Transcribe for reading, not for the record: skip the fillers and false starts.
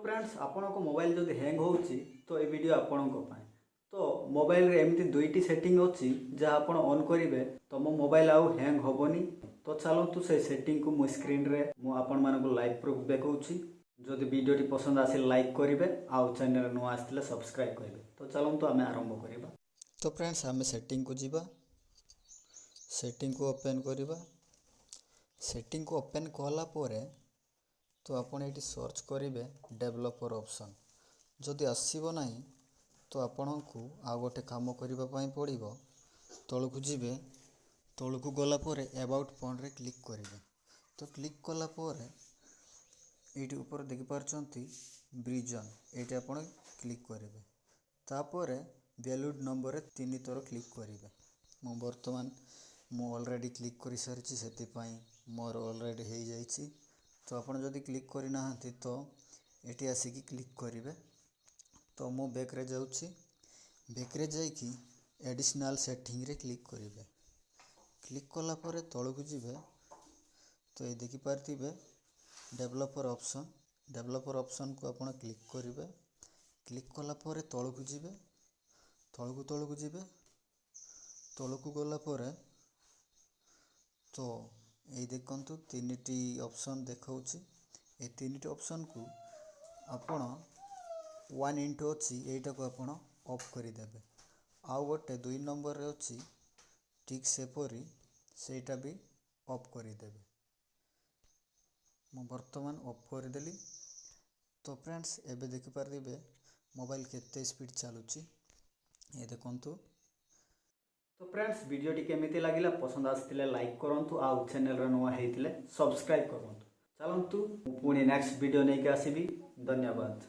Friends आपण को mobile जदि हैंग होउची तो ये वीडियो आपण को पाए तो मोबाइल रे एमती दुईटी सेटिंग अछि जहाँ आपण ऑन करिवे तो मो मोबाइल आउ हैंग होबनी। तो चलतु से सेटिंग को मो स्क्रीन रे मो आपण मानको लाइव प्रूफ देखौची। जदि वीडियोटी पसंद आसे लाइक करिवे आउ चैनल नु आस्तिले सब्सक्राइब करिवे। तो चलतु आमे आरंभ करिबा। तो फ्रेंड्स आमे सेटिंग को जीवा, सेटिंग को ओपन करिबा। सेटिंग को ओपन कला पोरे तो आपण एटी सर्च करिवे डेवलपर ऑप्शन। जदि आसीबो नाही तो आपनको आ गोटे काम करिबा पई पड़िबो। तळकु जिवे, तळकु गला पोरे अबाउट फोन रे क्लिक करिवे। तो क्लिक कला पोरे एटी ऊपर देखि पारचंती ब्रिजन, एटी आपण क्लिक करिवे। तापोरे वैलिड नंबर रे 3 थर क्लिक करिवे। मो वर्तमान मो ऑलरेडी क्लिक करि सारिछि, सेति पई मोर ऑलरेडी हे जाइछि। तो आपण जदि क्लिक करि नाहंती तो एटी आसिकी क्लिक करिवे। तो मो बैक रे जाउछि, बैक रे जाई कि एडिशनल सेटिंग रे क्लिक करिवे। क्लिक कला परे तळकु जिवे तो ये देखि पारतिबे डेवलपर ऑप्शन। डेवलपर ऑप्शन को आपण क्लिक करिवे। क्लिक कला परे तळकु जिवे, तळकु जिवे, तळकु गला परे तो ये देखंतु तीनटी ऑप्शन देखाउछि। ए तीनटी ऑप्शन को आपण 1 इंटू अच्छी एटा को आपण ऑफ करि देबे। आउ गोटे 2 नंबर रे अच्छी ठीक सेपरी सेटा भी ऑफ करि देबे। मो वर्तमान ऑफ कर देली। तो फ्रेंड्स एबे देखि पारदिबे मोबाइल केते स्पीड चलुछि ये देखंतु। तो फ्रेंड्स वीडियोटी केमिति लागिला पसंद आस्तिले लाइक करंतु आउ चैनल रे नवा हेतिले सब्सक्राइब करंतु। चलंतु पुणी नेक्स्ट वीडियो नै के आसीबी। धन्यवाद।